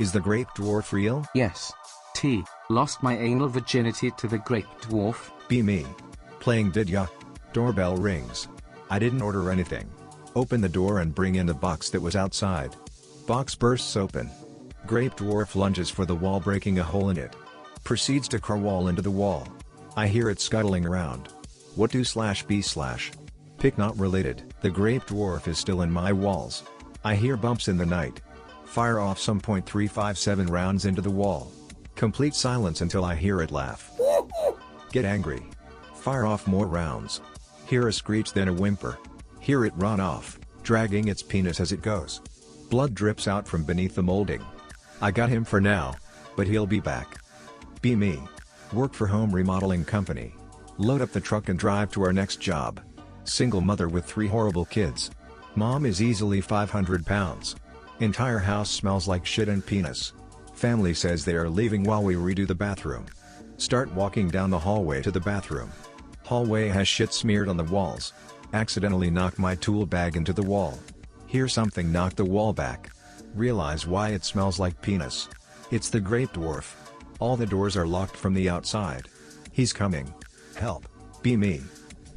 Is the Grape Dwarf real? Yes. T. Lost my anal virginity to the Grape Dwarf. Be me. Playing vidya. Doorbell rings. I didn't order anything. Open the door and bring in the box that was outside. Box bursts open. Grape Dwarf lunges for the wall, breaking a hole in it. Proceeds to crawl into the wall. I hear it scuttling around. What do /b/? Pick not related. The Grape Dwarf is still in my walls. I hear bumps in the night. Fire off some .357 rounds into the wall. Complete silence until I hear it laugh. Get angry. Fire off more rounds. Hear a screech, then a whimper. Hear it run off, dragging its penis as it goes. Blood drips out from beneath the molding. I got him for now, but he'll be back. Be me. Work for home remodeling company. Load up the truck and drive to our next job. Single mother with 3 horrible kids. Mom is easily 500 pounds. Entire house smells like shit and penis. Family says they are leaving while we redo the bathroom. Start walking down the hallway to the bathroom. Hallway has shit smeared on the walls. Accidentally knock my tool bag into the wall. Hear something knock the wall back. Realize why it smells like penis. It's the Grape Dwarf. All the doors are locked from the outside. He's coming. Help. Be me.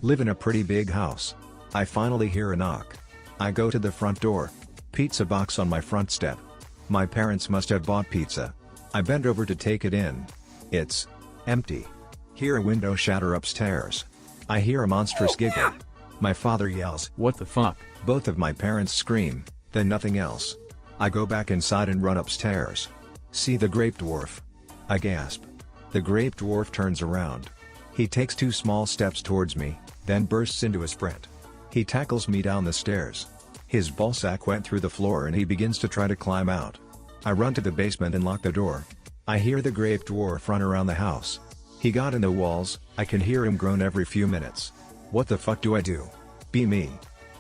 Live in a pretty big house. I finally hear a knock. I go to the front door. Pizza box on my front step. My parents must have bought pizza. I bend over to take it in. It's empty. Hear a window shatter upstairs. I hear a monstrous giggle. My father yells, "What the fuck?" Both of my parents scream, then nothing else. I go back inside and run upstairs. See the Grape Dwarf. I gasp. The Grape Dwarf turns around. He takes 2 small steps towards me, then bursts into a sprint. He tackles me down the stairs. His ballsack went through the floor and he begins to try to climb out. I run to the basement and lock the door. I hear the Grape Dwarf run around the house. He got in the walls. I can hear him groan every few minutes. What the fuck do I do? Be me.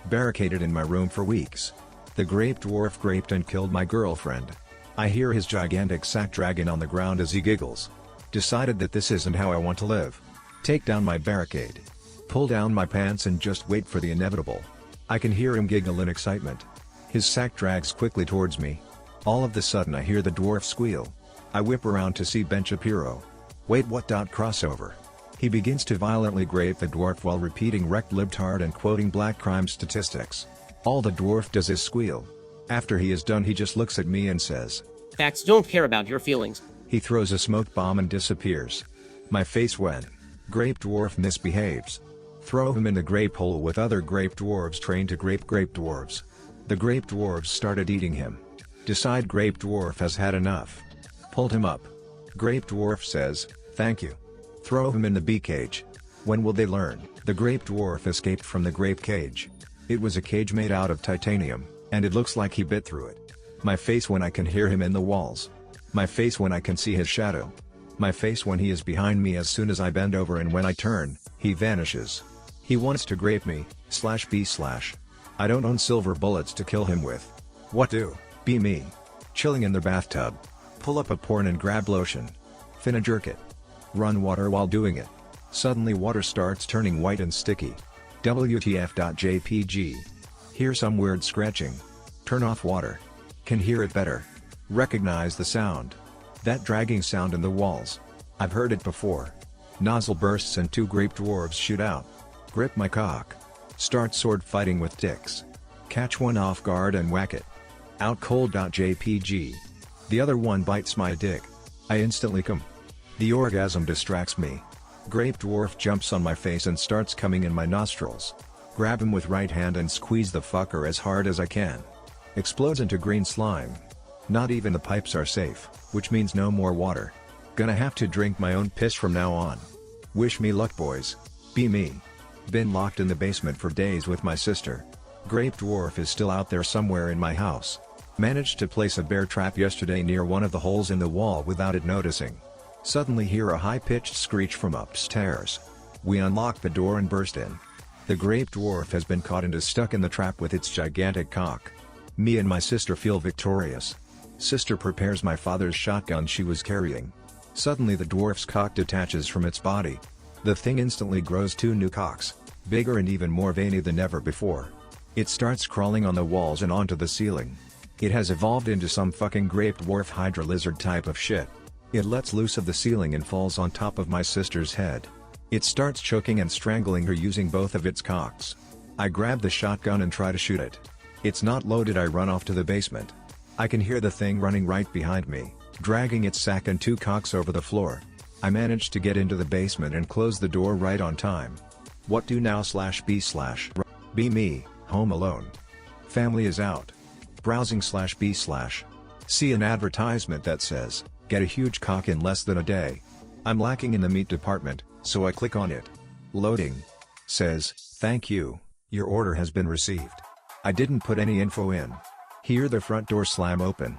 Barricaded in my room for weeks. The Grape Dwarf raped and killed my girlfriend. I hear his gigantic sack dragging on the ground as he giggles. Decided that this isn't how I want to live. Take down my barricade. Pull down my pants and just wait for the inevitable. I can hear him giggle in excitement. His sack drags quickly towards me. All of a sudden I hear the dwarf squeal. I whip around to see Ben Shapiro. Wait, what? Crossover. He begins to violently grape the dwarf while repeating "wrecked libtard" and quoting black crime statistics. All the dwarf does is squeal. After he is done, he just looks at me and says, "Facts don't care about your feelings." He throws a smoke bomb and disappears. My face when Grape Dwarf misbehaves. Throw him in the grape hole with other Grape Dwarves trained to grape Dwarves. The Grape Dwarves started eating him. Decide Grape Dwarf has had enough. Pulled him up. Grape Dwarf says, "Thank you." Throw him in the bee cage. When will they learn? The Grape Dwarf escaped from the grape cage. It was a cage made out of titanium, and it looks like he bit through it. My face when I can hear him in the walls. My face when I can see his shadow. My face when he is behind me as soon as I bend over, and when I turn, he vanishes. He wants to grape me, /b/. I don't own silver bullets to kill him with. What do? Be me. Chilling in the bathtub. Pull up a porn and grab lotion. Finna jerk it. Run water while doing it. Suddenly water starts turning white and sticky. WTF.jpg. Hear some weird scratching. Turn off water. Can hear it better. Recognize the sound. That dragging sound in the walls. I've heard it before. Nozzle bursts and 2 Grape Dwarves shoot out. Grip my cock. Start sword fighting with dicks. Catch one off guard and whack it. Out cold.jpg. The other one bites my dick. I instantly come. The orgasm distracts me. Grape Dwarf jumps on my face and starts coming in my nostrils. Grab him with right hand and squeeze the fucker as hard as I can. Explodes into green slime. Not even the pipes are safe, which means no more water. Gonna have to drink my own piss from now on. Wish me luck, boys. Be me. Been locked in the basement for days with my sister. Grape Dwarf is still out there somewhere in my house. Managed to place a bear trap yesterday near one of the holes in the wall without it noticing. Suddenly hear a high-pitched screech from upstairs. We unlock the door and burst in. The Grape Dwarf has been caught and is stuck in the trap with its gigantic cock. Me and my sister feel victorious. Sister prepares my father's shotgun she was carrying. Suddenly the dwarf's cock detaches from its body. The thing instantly grows 2 new cocks, bigger and even more veiny than ever before. It starts crawling on the walls and onto the ceiling. It has evolved into some fucking grape dwarf hydra lizard type of shit. It lets loose of the ceiling and falls on top of my sister's head. It starts choking and strangling her using both of its cocks. I grab the shotgun and try to shoot it. It's not loaded. I run off to the basement. I can hear the thing running right behind me, dragging its sack and two cocks over the floor. I manage to get into the basement and close the door right on time. What do now /b/? Be me, home alone. Family is out. Browsing /b/. See an advertisement that says, get a huge cock in less than a day. I'm lacking in the meat department, so I click on it. Loading. Says, thank you, your order has been received. I didn't put any info in. Hear the front door slam open.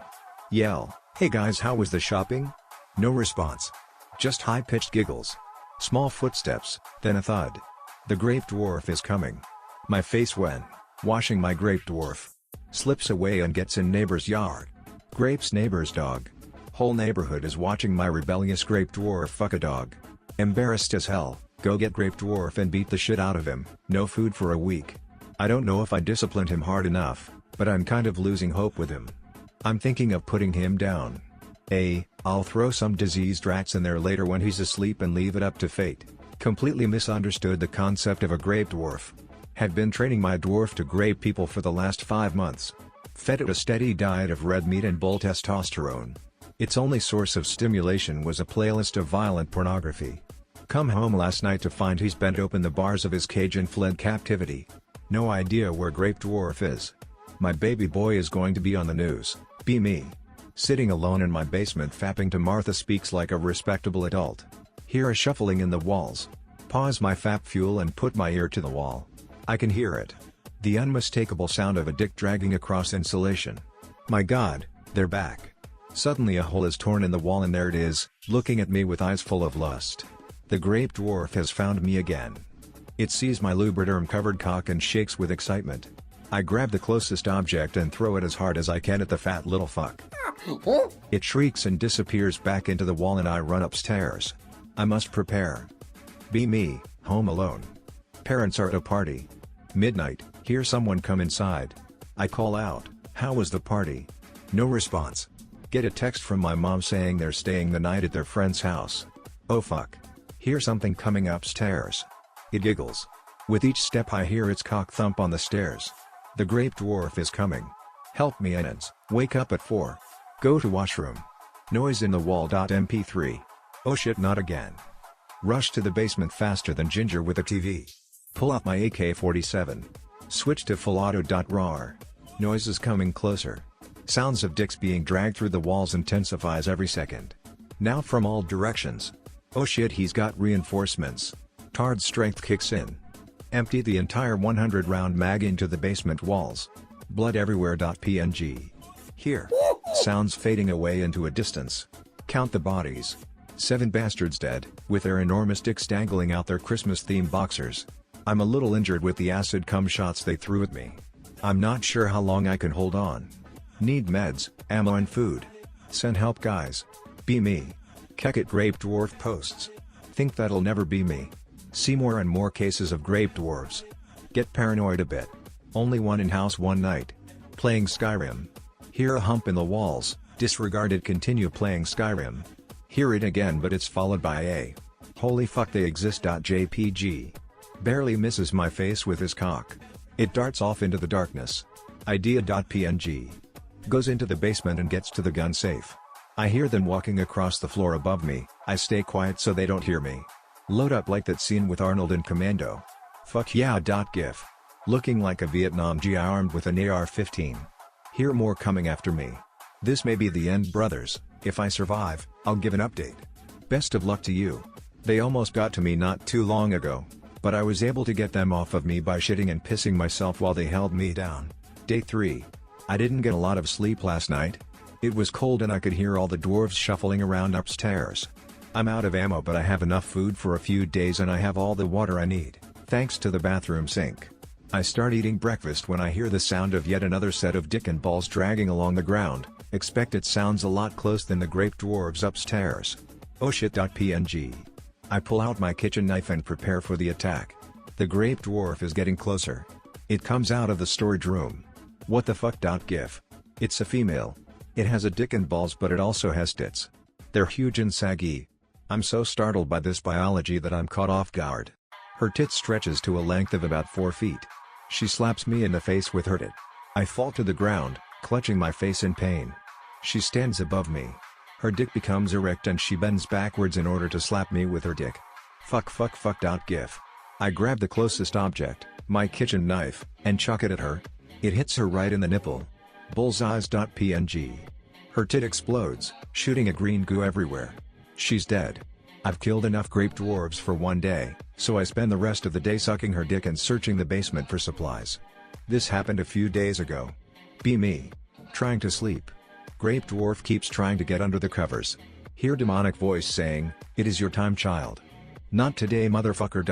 Yell, hey guys, how was the shopping? No response. Just high-pitched giggles. Small footsteps, then a thud. The grape dwarf is coming. My face when washing my grape dwarf. Slips away and gets in neighbor's yard. Grape's neighbor's dog. Whole neighborhood is watching my rebellious grape dwarf fuck a dog. Embarrassed as hell, go get grape dwarf and beat the shit out of him. No food for a week. I don't know if I disciplined him hard enough, but I'm kind of losing hope with him. I'm thinking of putting him down. I'll throw some diseased rats in there later when he's asleep and leave it up to fate. Completely misunderstood the concept of a grape dwarf. Have been training my dwarf to grape people for the last 5 months. Fed it a steady diet of red meat and bull testosterone. Its only source of stimulation was a playlist of violent pornography. Come home last night to find he's bent open the bars of his cage and fled captivity. No idea where grape dwarf is. My baby boy is going to be on the news. Be me. Sitting alone in my basement fapping to Martha Speaks like a respectable adult. Hear a shuffling in the walls. Pause my fap fuel and put my ear to the wall. I can hear it. The unmistakable sound of a dick dragging across insulation. My god, they're back. Suddenly a hole is torn in the wall and there it is, looking at me with eyes full of lust. The grape dwarf has found me again. It sees my lubriderm-covered cock and shakes with excitement. I grab the closest object and throw it as hard as I can at the fat little fuck. It shrieks and disappears back into the wall and I run upstairs. I must prepare. Be me, home alone. Parents are at a party. Midnight, hear someone come inside. I call out, how was the party? No response. Get a text from my mom saying they're staying the night at their friend's house. Oh fuck. Hear something coming upstairs. It giggles. With each step I hear its cock thump on the stairs. The grape dwarf is coming. Help me innards. Wake up at 4. Go to washroom. Noise in the wall. MP3. Oh shit, not again. Rush to the basement faster than Ginger with a TV. Pull out my AK-47. Switch to full auto. Roar. Noises coming closer. Sounds of dicks being dragged through the walls intensifies every second. Now from all directions. Oh shit, he's got reinforcements. Tard strength kicks in. Empty the entire 100-round mag into the basement walls. Blood everywhere. PNG. Here. Sounds fading away into a distance. Count the bodies. 7 bastards dead, with their enormous dicks dangling out their Christmas-themed boxers. I'm a little injured with the acid cum shots they threw at me. I'm not sure how long I can hold on. Need meds, ammo and food. Send help guys. Be me. Kekit Grape Dwarf posts. Think that'll never be me. See more and more cases of grape dwarves. Get paranoid a bit. Only one in house one night. Playing Skyrim. Hear a hump in the walls, disregarded. Continue playing Skyrim. Hear it again but it's followed by a holy fuck they exist. JPG. Barely misses my face with his cock. It darts off into the darkness. Idea.png. Goes into the basement and gets to the gun safe. I hear them walking across the floor above me. I stay quiet so they don't hear me. Load up like that scene with Arnold in Commando. Fuck yeah. GIF. Looking like a Vietnam GI armed with an AR-15. Hear more coming after me. This may be the end, brothers. If I survive, I'll give an update. Best of luck to you. They almost got to me not too long ago, but I was able to get them off of me by shitting and pissing myself while they held me down. Day 3. I didn't get a lot of sleep last night. It was cold and I could hear all the dwarves shuffling around upstairs. I'm out of ammo but I have enough food for a few days and I have all the water I need, thanks to the bathroom sink. I start eating breakfast when I hear the sound of yet another set of dick and balls dragging along the ground. Expect it sounds a lot close than the grape dwarves upstairs. Oh shit.png. I pull out my kitchen knife and prepare for the attack. The grape dwarf is getting closer. It comes out of the storage room. What the fuck. GIF. It's a female. It has a dick and balls, but it also has tits. They're huge and saggy. I'm so startled by this biology that I'm caught off guard. Her tit stretches to a length of about 4 feet. She slaps me in the face with her tit. I fall to the ground, clutching my face in pain. She stands above me. Her dick becomes erect and she bends backwards in order to slap me with her dick. Fuck. GIF. I grab the closest object, my kitchen knife, and chuck it at her. It hits her right in the nipple. Bullseyes.png. Her tit explodes, shooting a green goo everywhere. She's dead. I've killed enough grape dwarves for one day, so I spend the rest of the day sucking her dick and searching the basement for supplies. This happened a few days ago. Be me. Trying to sleep. Grape dwarf keeps trying to get under the covers. Hear demonic voice saying, "It is your time, child. Not today, motherfucker."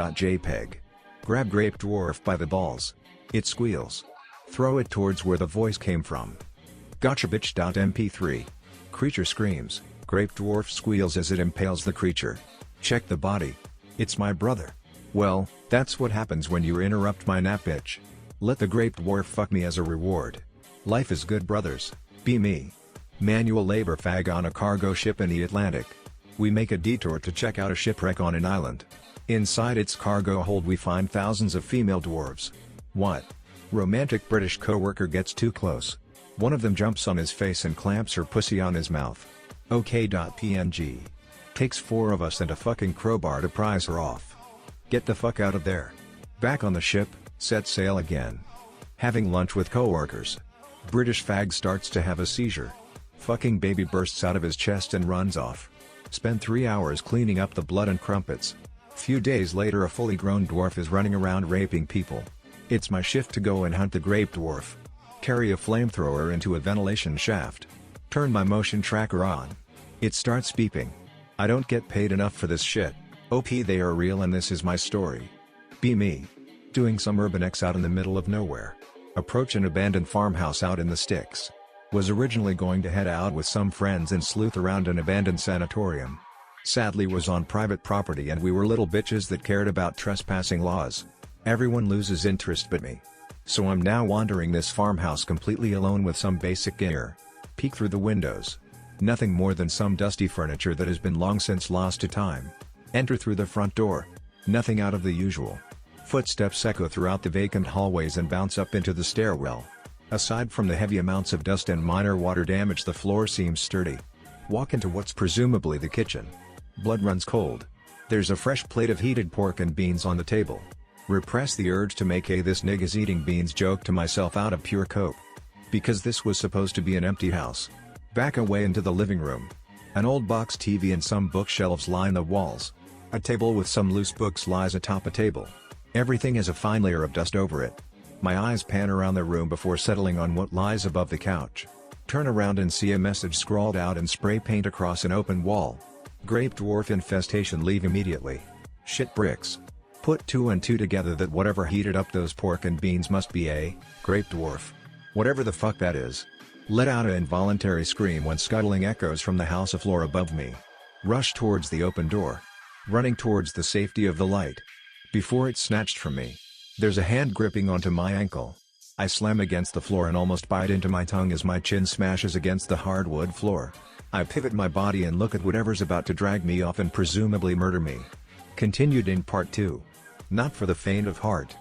Grab grape dwarf by the balls. It squeals. Throw it towards where the voice came from. Gotcha bitch.mp3. Creature screams. Grape dwarf squeals as it impales the creature. Check the body. It's my brother. Well, that's what happens when you interrupt my nap, bitch. Let the grape dwarf fuck me as a reward. Life is good, brothers. Be me. Manual labor fag on a cargo ship in the Atlantic. We make a detour to check out a shipwreck on an island. Inside its cargo hold we find thousands of female dwarves. What? Romantic British co-worker gets too close. One of them jumps on his face and clamps her pussy on his mouth. OK.png. Takes 4 of us and a fucking crowbar to prise her off. Get the fuck out of there. Back on the ship, set sail again. Having lunch with co-workers. British fag starts to have a seizure. Fucking baby bursts out of his chest and runs off. Spend 3 hours cleaning up the blood and crumpets. Few days later, a fully grown dwarf is running around raping people. It's my shift to go and hunt the grape dwarf. Carry a flamethrower into a ventilation shaft. Turn my motion tracker on. It starts beeping. I don't get paid enough for this shit. OP, they are real and this is my story. Be me. Doing some urban X out in the middle of nowhere. Approach an abandoned farmhouse out in the sticks. Was originally going to head out with some friends and sleuth around an abandoned sanatorium. Sadly was on private property and we were little bitches that cared about trespassing laws. Everyone loses interest but me. So I'm now wandering this farmhouse completely alone with some basic gear. Peek through the windows. Nothing more than some dusty furniture that has been long since lost to time. Enter through the front door. Nothing out of the usual. Footsteps echo throughout the vacant hallways and bounce up into the stairwell. Aside from the heavy amounts of dust and minor water damage, the floor seems sturdy. Walk into what's presumably the kitchen. Blood runs cold. There's a fresh plate of heated pork and beans on the table. Repress the urge to make a "this nigga's eating beans" joke to myself out of pure cope. Because this was supposed to be an empty house. Back away into the living room. An old box TV and some bookshelves line the walls. A table with some loose books lies atop a table. Everything has a fine layer of dust over it. My eyes pan around the room before settling on what lies above the couch. Turn around and see a message scrawled out in spray paint across an open wall. Grape dwarf infestation, leave immediately. Shit bricks. Put 2 and 2 together that whatever heated up those pork and beans must be a grape dwarf. Whatever the fuck that is. Let out an involuntary scream when scuttling echoes from the house floor above me. Rush towards the open door. Running towards the safety of the light. Before it's snatched from me. There's a hand gripping onto my ankle. I slam against the floor and almost bite into my tongue as my chin smashes against the hardwood floor. I pivot my body and look at whatever's about to drag me off and presumably murder me. Continued in Part 2. Not for the faint of heart.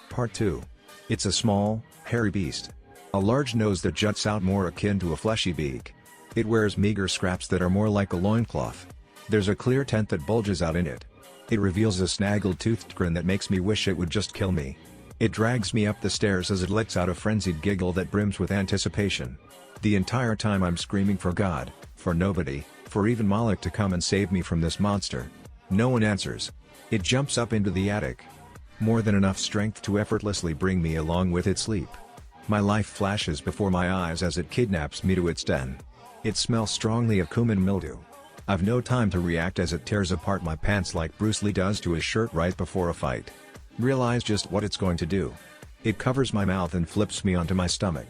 Part 2. It's a small, hairy beast. A large nose that juts out more akin to a fleshy beak. It wears meager scraps that are more like a loincloth. There's a clear tent that bulges out in it. It reveals a snaggle-toothed grin that makes me wish it would just kill me. It drags me up the stairs as it lets out a frenzied giggle that brims with anticipation. The entire time I'm screaming for God, for nobody, for even Moloch to come and save me from this monster. No one answers. It jumps up into the attic. More than enough strength to effortlessly bring me along with its leap. My life flashes before my eyes as it kidnaps me to its den. It smells strongly of cumin mildew. I've no time to react as it tears apart my pants like Bruce Lee does to his shirt right before a fight. Realize just what it's going to do. It covers my mouth and flips me onto my stomach.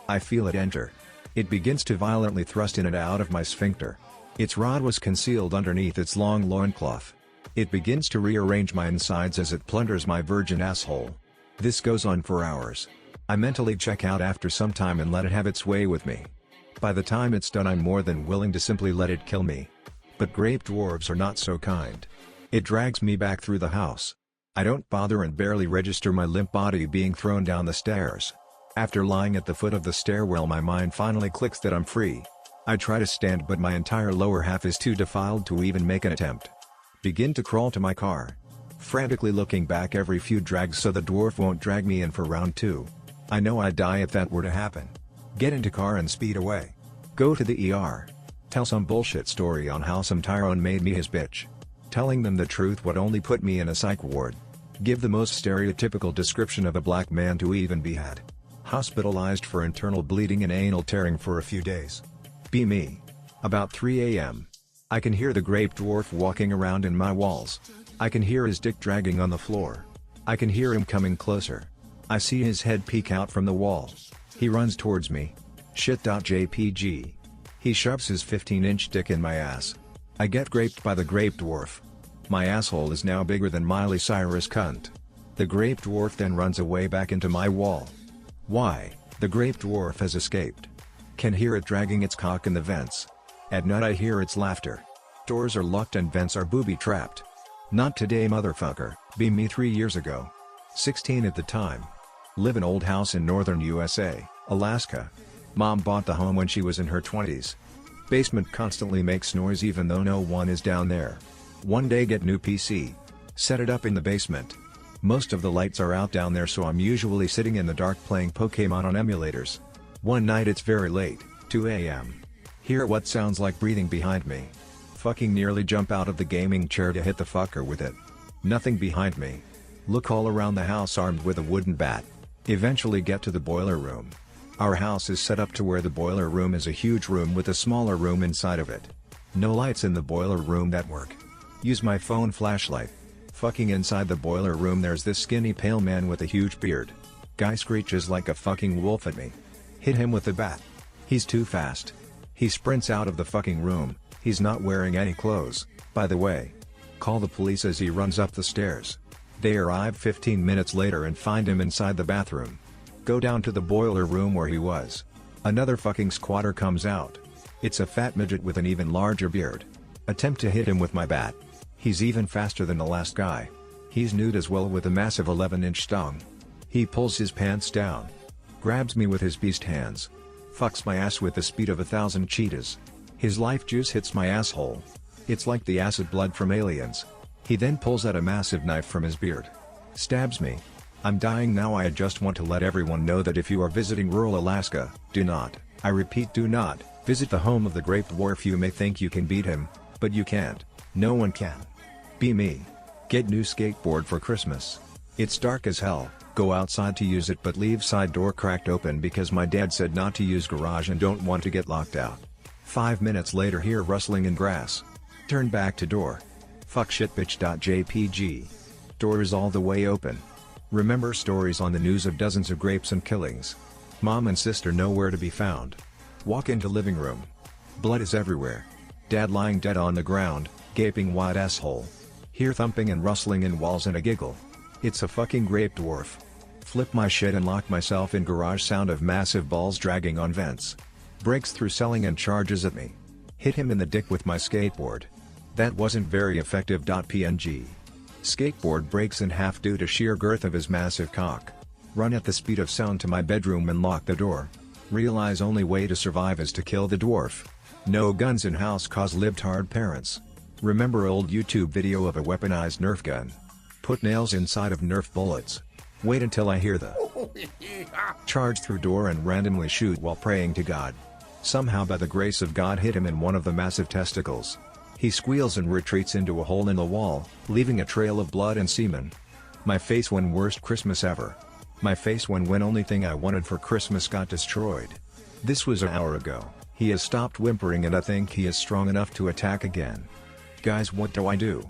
I feel it enter. It begins to violently thrust in and out of my sphincter. Its rod was concealed underneath its long loincloth. It begins to rearrange my insides as it plunders my virgin asshole. This goes on for hours. I mentally check out after some time and let it have its way with me. By the time it's done, I'm more than willing to simply let it kill me. But grape dwarves are not so kind. It drags me back through the house. I don't bother and barely register my limp body being thrown down the stairs. After lying at the foot of the stairwell, my mind finally clicks that I'm free. I try to stand, but my entire lower half is too defiled to even make an attempt. Begin to crawl to my car. Frantically looking back every few drags so the dwarf won't drag me in for round 2. I know I'd die if that were to happen. Get into car and speed away. Go to the ER. Tell some bullshit story on how some Tyrone made me his bitch. Telling them the truth would only put me in a psych ward. Give the most stereotypical description of a black man to even be had. Hospitalized for internal bleeding and anal tearing for a few days. Be me. About 3 a.m. I can hear the grape dwarf walking around in my walls. I can hear his dick dragging on the floor. I can hear him coming closer. I see his head peek out from the wall. He runs towards me. Shit.jpg. He shoves his 15-inch dick in my ass. I get graped by the grape dwarf. My asshole is now bigger than Miley Cyrus cunt. The grape dwarf then runs away back into my wall. Why? The grape dwarf has escaped. Can hear it dragging its cock in the vents. At night I hear its laughter. Doors are locked and vents are booby-trapped. Not today, motherfucker. Be me 3 years ago. 16 at the time. Live in old house in northern USA, Alaska. Mom bought the home when she was in her 20s. Basement constantly makes noise even though no one is down there. One day get new PC. Set it up in the basement. Most of the lights are out down there, so I'm usually sitting in the dark playing Pokemon on emulators. One night it's very late, 2 a.m. Hear what sounds like breathing behind me. Fucking nearly jump out of the gaming chair to hit the fucker with it. Nothing behind me. Look all around the house armed with a wooden bat. Eventually get to the boiler room. Our house is set up to where the boiler room is a huge room with a smaller room inside of it. No lights in the boiler room that work. Use my phone flashlight. Fucking inside the boiler room there's this skinny pale man with a huge beard. Guy screeches like a fucking wolf at me. Hit him with the bat. He's too fast. He sprints out of the fucking room. He's not wearing any clothes, by the way. Call the police as he runs up the stairs. They arrive 15 minutes later and find him inside the bathroom. Go down to the boiler room where he was. Another fucking squatter comes out. It's a fat midget with an even larger beard. Attempt to hit him with my bat. He's even faster than the last guy. He's nude as well with a massive 11-inch thong. He pulls his pants down. Grabs me with his beast hands. Fucks my ass with the speed of 1,000 cheetahs. His life juice hits my asshole. It's like the acid blood from Aliens. He then pulls out a massive knife from his beard. Stabs me. I'm dying now. I just want to let everyone know that if you are visiting rural Alaska, do not, I repeat do not, visit the home of the grape dwarf. You may think you can beat him, but you can't. No one can. Be me. Get new skateboard for Christmas. It's dark as hell, go outside to use it but leave side door cracked open because my dad said not to use garage and don't want to get locked out. 5 minutes later hear rustling in grass. Turn back to door. Fuck shit bitch.jpg. Door is all the way open. Remember stories on the news of dozens of grapes and killings. Mom and sister nowhere to be found. Walk into living room. Blood is everywhere. Dad lying dead on the ground, gaping wide asshole. Hear thumping and rustling in walls and a giggle. It's a fucking grape dwarf. Flip my shit and lock myself in garage. Sound of massive balls dragging on vents. Breaks through ceiling and charges at me. Hit him in the dick with my skateboard. That wasn't very effective. PNG. Skateboard breaks in half due to sheer girth of his massive cock. Run at the speed of sound to my bedroom and lock the door. Realize only way to survive is to kill the dwarf. No guns in house cause lived hard parents. Remember old YouTube video of a weaponized Nerf gun. Put nails inside of Nerf bullets. Wait until I hear the charge through door and randomly shoot while praying to God. Somehow by the grace of God hit him in one of the massive testicles. He squeals and retreats into a hole in the wall, leaving a trail of blood and semen. My face when worst Christmas ever. My face when only thing I wanted for Christmas got destroyed. This was an hour ago. He has stopped whimpering and I think he is strong enough to attack again. Guys, what do I do?